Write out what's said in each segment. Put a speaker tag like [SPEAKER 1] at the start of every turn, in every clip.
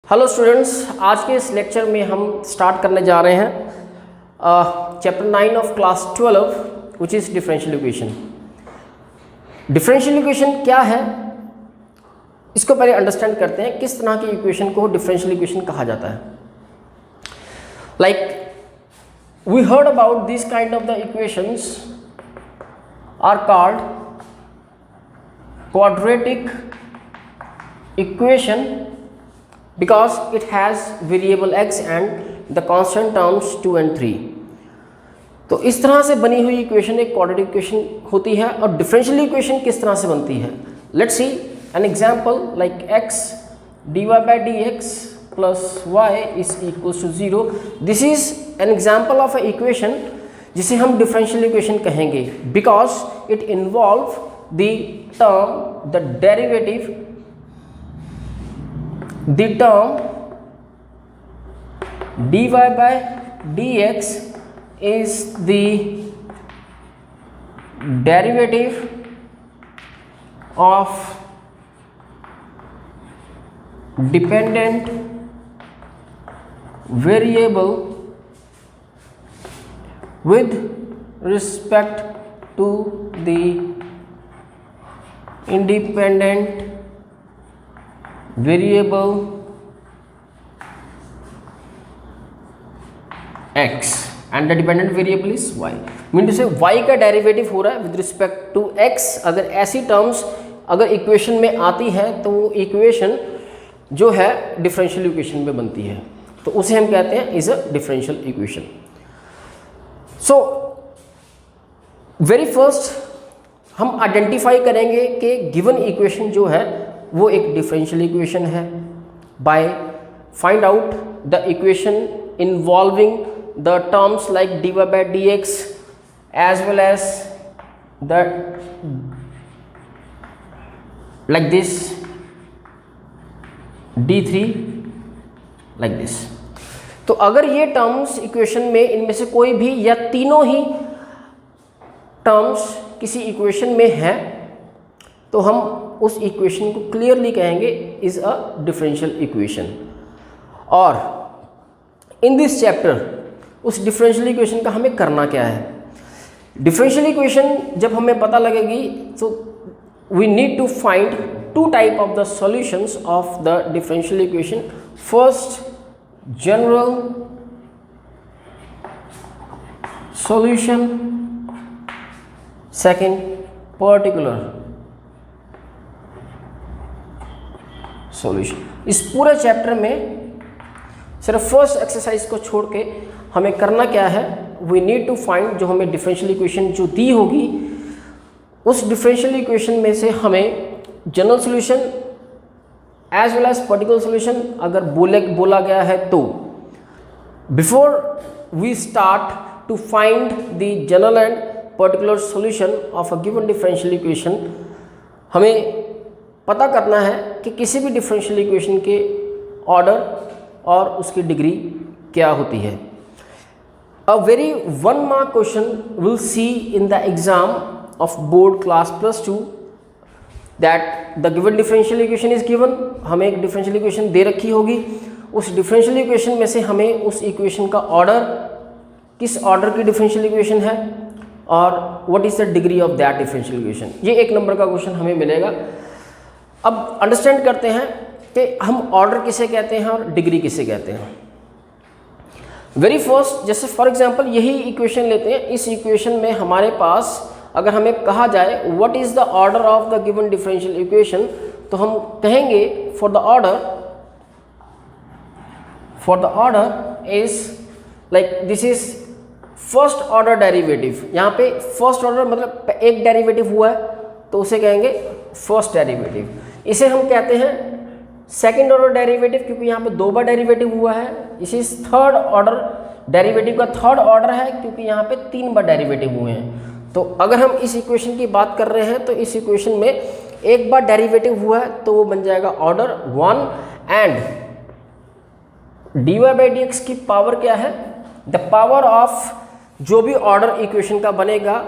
[SPEAKER 1] Hello students, आज के इस लेक्चर में हम स्टार्ट करने जा रहे हैं chapter 9 of class 12 which is differential equation. Differential equation क्या है इसको पहले अंडरस्टैंड करते हैं। किस तरह की इक्वेशन को डिफरेंशियल इक्वेशन कहा जाता है। Like we heard about this kind of the equations are called quadratic equation because it has variable x and the constant terms 2 and 3। तो इस तरह से बनी हुई इक्वेशन एक क्वाड्रेटिक इक्वेशन होती है। और डिफरेंशियल इक्वेशन किस तरह से बनती है, let's see an example like x dy by dx plus y is equals to 0। This is an example of a equation जिसे हम डिफरेंशियल इक्वेशन कहेंगे because it involve the term the derivative the term dy by dx is the derivative of dependent variable with respect to the independent variable x and the dependent variable is y। Mean to से y का derivative हो रहा है with respect to x। अगर ऐसी terms अगर equation में आती है तो वो इक्वेशन जो है डिफरेंशियल इक्वेशन में बनती है, तो उसे हम कहते हैं is a differential equation. So very first हम आइडेंटिफाई करेंगे कि गिवन इक्वेशन जो है वो एक डिफरेंशियल इक्वेशन है by find out the equation involving the terms like dy by dx as well as the like this d3 like this. तो अगर ये टर्म्स इक्वेशन में इनमें से कोई भी या तीनों ही टर्म्स किसी इक्वेशन में है तो हम उस इक्वेशन को क्लियरली कहेंगे इज अ डिफरेंशियल इक्वेशन। और इन दिस चैप्टर उस डिफरेंशियल इक्वेशन का हमें करना क्या है। डिफरेंशियल इक्वेशन जब हमें पता लगेगी तो we need to find two type of the solutions of the differential equation. First general solution, second particular solution. इस पूरे चैप्टर में सिर्फ फर्स्ट एक्सरसाइज को छोड़ के हमें करना क्या है, वी नीड टू फाइंड जो हमें डिफरेंशियल इक्वेशन जो दी होगी उस डिफरेंशियल इक्वेशन में से हमें general solution as well as particular solution अगर बोला गया है तो before we start to find the general and particular solution of a given differential equation हमें पता करना है कि किसी भी डिफरेंशियल इक्वेशन के ऑर्डर और उसकी डिग्री क्या होती है। A very 1 mark question will see in the exam of board class +2 that the given differential equation is given. हमें एक डिफरेंशियल इक्वेशन दे रखी होगी, उस डिफरेंशियल इक्वेशन में से हमें उस इक्वेशन का ऑर्डर, किस ऑर्डर की डिफरेंशियल इक्वेशन है और what is the degree of that differential equation. ये 1 नंबर का क्वेश्चन हमें मिलेगा। अब अंडरस्टैंड करते हैं कि हम ऑर्डर किसे कहते हैं और डिग्री किसे कहते हैं। वेरी फर्स्ट जैसे फॉर एग्जांपल यही इक्वेशन लेते हैं। इस इक्वेशन में हमारे पास अगर हमें कहा जाए what is the order of the given differential equation तो हम कहेंगे for the order is like this is first order derivative. यहाँ पे फर्स्ट ऑर्डर मतलब एक डेरिवेटिव हुआ है तो उसे कहेंगे फर्स्ट डेरिवेटिव। इसे हम कहते हैं सेकंड ऑर्डर डेरिवेटिव क्योंकि यहाँ पे 2 बार डेरिवेटिव हुआ है। इसे थर्ड ऑर्डर डेरिवेटिव का थर्ड ऑर्डर है क्योंकि यहाँ पे 3 बार डेरिवेटिव हुए हैं। तो अगर हम इस इक्वेशन की बात कर रहे हैं तो इस इक्वेशन में 1 बार डेरिवेटिव हुआ है तो वो बन जाएगा order 1 and dy by dx की पावर क्या है, द पावर ऑफ जो भी ऑर्डर इक्वेशन का बनेगा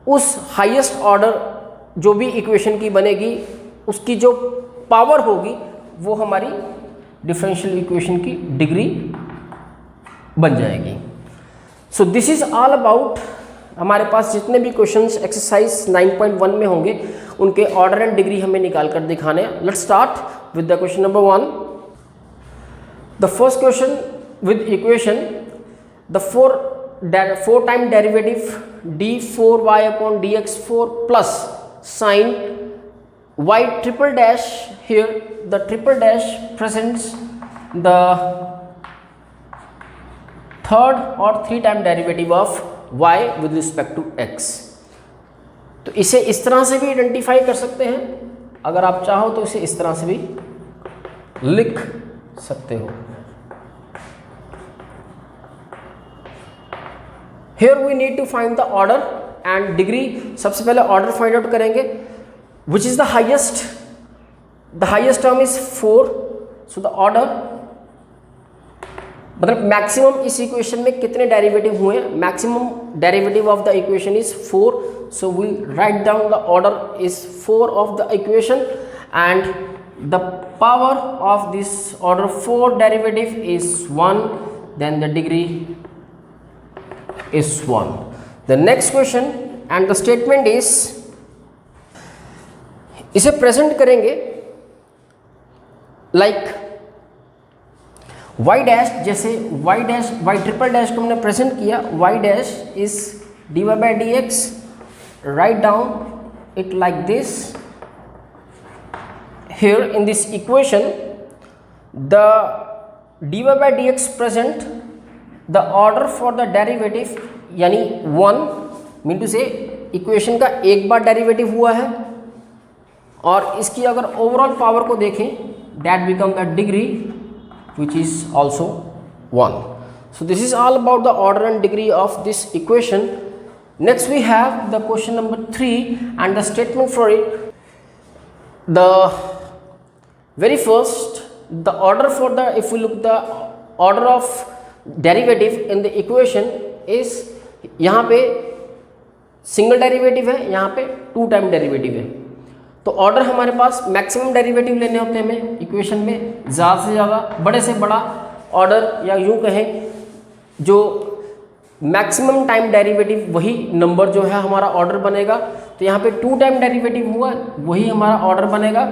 [SPEAKER 1] उस हाईएस्ट ऑर्डर जो भी इक्वेशन की बनेगी उसकी जो पावर होगी वो हमारी डिफरेंशियल इक्वेशन की डिग्री बन जाएगी। सो दिस इज ऑल अबाउट, हमारे पास जितने भी क्वेश्चंस एक्सरसाइज 9.1 में होंगे उनके ऑर्डर एंड डिग्री हमें निकाल कर दिखाने हैं। Let's start with the question number 1। The first question with equation the four time derivative d4y upon dx4 plus sin y triple dash, here the triple dash presents the third or 3 time derivative of y with respect to x। तो इसे इस तरह से भी identify कर सकते हैं, अगर आप चाहो तो इसे इस तरह से भी लिख सकते हो। Here we need to find the order and degree। सबसे पहले order find out करेंगे, which is the highest term is 4, so the order मतलब मैक्सिमम इस इक्वेशन में कितने डेरिवेटिव हुए, maximum derivative of the equation is 4, so we write down the order is 4 of the equation and the power of this order 4 derivative is 1, then the degree is 1. The next question and the statement is, इसे present करेंगे like y dash, जैसे y dash y triple dash को हमने present किया, y dash is dy by dx, write down it like this. here in this equation the dy by dx present the order for the derivative यानी 1 mean to से equation का एक बार derivative हुआ है, और इसकी अगर ओवरऑल पावर को देखें that become the degree which is also 1। So this is all about the order and degree of this equation. Next we have the question number 3 and the statement for it. The very first the order for the, if we look the order of derivative in the equation is, यहाँ पे single derivative है, यहाँ पे 2 time derivative है। तो order हमारे पास maximum derivative लेने होते हैं हमें इक्वेशन में, ज़्यादा से ज़्यादा बड़े से बड़ा ऑर्डर, या यूँ कहें जो मैक्सिमम टाइम डेरिवेटिव वही नंबर जो है हमारा ऑर्डर बनेगा। तो यहाँ पे 2 टाइम डेरिवेटिव हुआ, वही हमारा ऑर्डर बनेगा।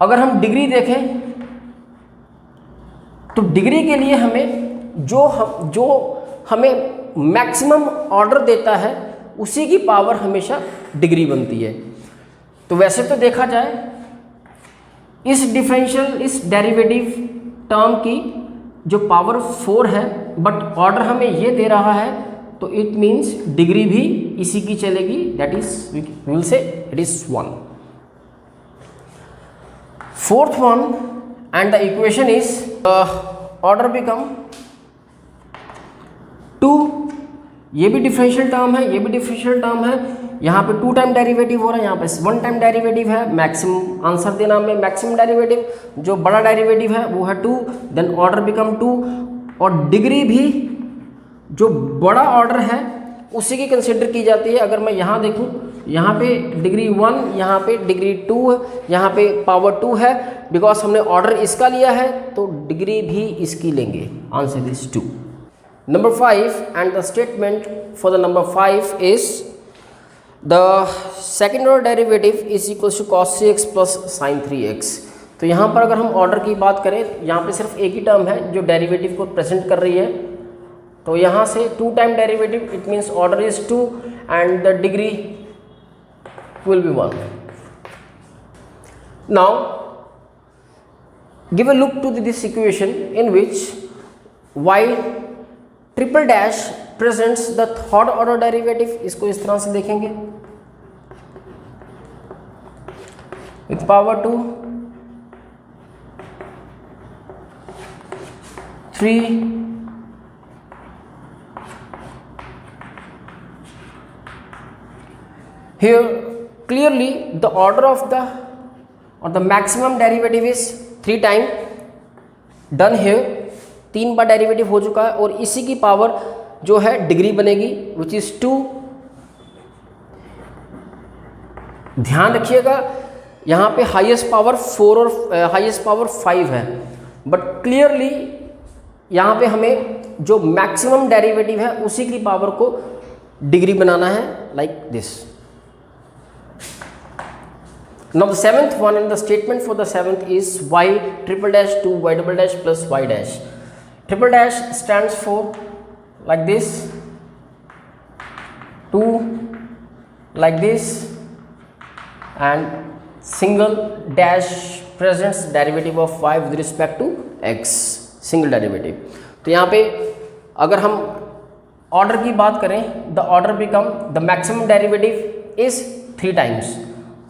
[SPEAKER 1] अगर हम डिग्री देखें तो डिग्री के लिए हमें जो हमें मैक्सिमम ऑर्डर देता है उसी की पावर हमेशा डिग्री बनती है। तो वैसे तो देखा जाए इस डेरिवेटिव टर्म की जो पावर 4 है, बट ऑर्डर हमें ये दे रहा है, तो इट मीन्स डिग्री भी इसी की चलेगी, that is we will say it is 1। Fourth one and the equation is order become 2। ये भी डिफरेंशियल टर्म है, ये भी डिफरेंशियल टर्म है। यहाँ पे 2 टाइम डेरिवेटिव हो रहा है, यहाँ पे 1 टाइम डेरिवेटिव है। मैक्सिमम आंसर देना में मैक्सिमम डेरिवेटिव, जो बड़ा डेरिवेटिव है वो है 2, देन ऑर्डर बिकम 2, और डिग्री भी जो बड़ा ऑर्डर है उसी की कंसिडर की जाती है। अगर मैं यहाँ देखूँ, यहाँ पे डिग्री 1, यहाँ पे डिग्री 2, यहाँ पे पावर 2 है, बिकॉज हमने ऑर्डर इसका लिया है तो डिग्री भी इसकी लेंगे। Answer is 2। Number 5 and the statement for the number 5 is the second order derivative is equals to cos 3x plus sin 3x। तो यहाँ पर अगर हम ऑर्डर की बात करें, यहाँ पे सिर्फ एक ही टर्म है जो डेरिवेटिव को प्रेजेंट कर रही है। तो यहाँ से 2 time derivative, it means order is 2 and the degree will be 1। Now give a look to this equation in which y triple dash presents the third order derivative. इसको इस तरह से देखेंगे with power 2, 3, here clearly the order of the maximum derivative is 3 time done here। 3 bar derivative हो चुका है, और इसी की पावर जो है डिग्री बनेगी विच इज़ 2। ध्यान रखिएगा यहाँ पे हाईएस्ट पावर 4 और हाईएस्ट पावर 5 है, बट क्लियरली यहाँ पे हमें जो मैक्सिमम डेरिवेटिव है उसी की पावर को डिग्री बनाना है, like this. Now the seventh one, and the statement for the seventh is y triple dash 2 y double dash plus y dash. Triple dash stands for like this, 2 like this, and single dash presents derivative of y with respect to x, single derivative. तो यहाँ पे अगर हम order की बात करें, the order become the maximum derivative is 3 times.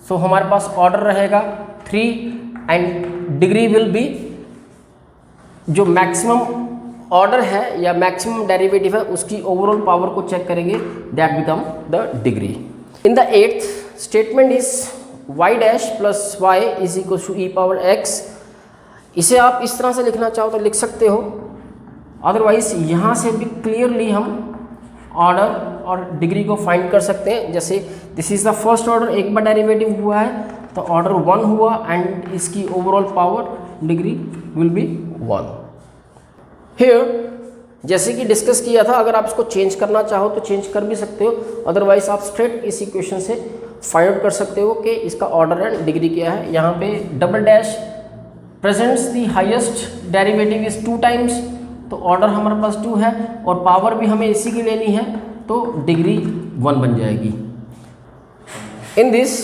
[SPEAKER 1] So हमारे पास ऑर्डर रहेगा 3 एंड डिग्री विल बी, जो मैक्सिमम ऑर्डर है या मैक्सिमम डेरिवेटिव है उसकी ओवरऑल पावर को चेक करेंगे, that become the degree. In the eighth statement is y dash plus y is equal to E power x. इसे आप इस तरह से लिखना चाहो तो लिख सकते हो, अदरवाइज यहाँ से भी क्लियरली हम ऑर्डर और डिग्री को फाइंड कर सकते हैं. जैसे this is the first order, एक बार डेरिवेटिव हुआ है तो ऑर्डर 1 हुआ एंड इसकी overall power degree will B 1. Here जैसे कि डिस्कस किया था, अगर आप इसको चेंज करना चाहो तो चेंज कर भी सकते हो, अदरवाइज आप स्ट्रेट इस इक्वेशन से फाइंड आउट कर सकते हो कि इसका ऑर्डर एंड डिग्री क्या है. यहाँ पे double dash presents the highest derivative is 2 times, तो ऑर्डर हमारे पास 2 है और पावर भी हमें इसी की लेनी है, तो डिग्री 1 बन जाएगी. In this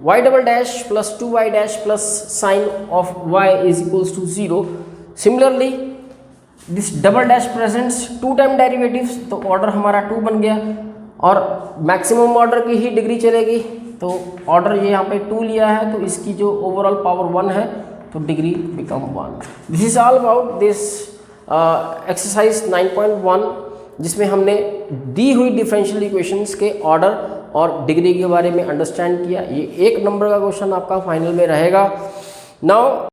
[SPEAKER 1] y double dash plus 2y dash plus sine of y is equals to 0. Similarly this double dash presents 2 time derivatives, तो ऑर्डर हमारा 2 बन गया और मैक्सिमम ऑर्डर की ही डिग्री चलेगी. तो ऑर्डर ये यहाँ पे 2 लिया है, तो इसकी जो ओवरऑल पावर 1 है, तो degree become 1. This is all about this exercise 9.1, जिसमें हमने दी हुई डिफरेंशियल इक्वेशंस के ऑर्डर और डिग्री के बारे में अंडरस्टैंड किया. ये 1 नंबर का क्वेश्चन आपका फाइनल में रहेगा. नाउ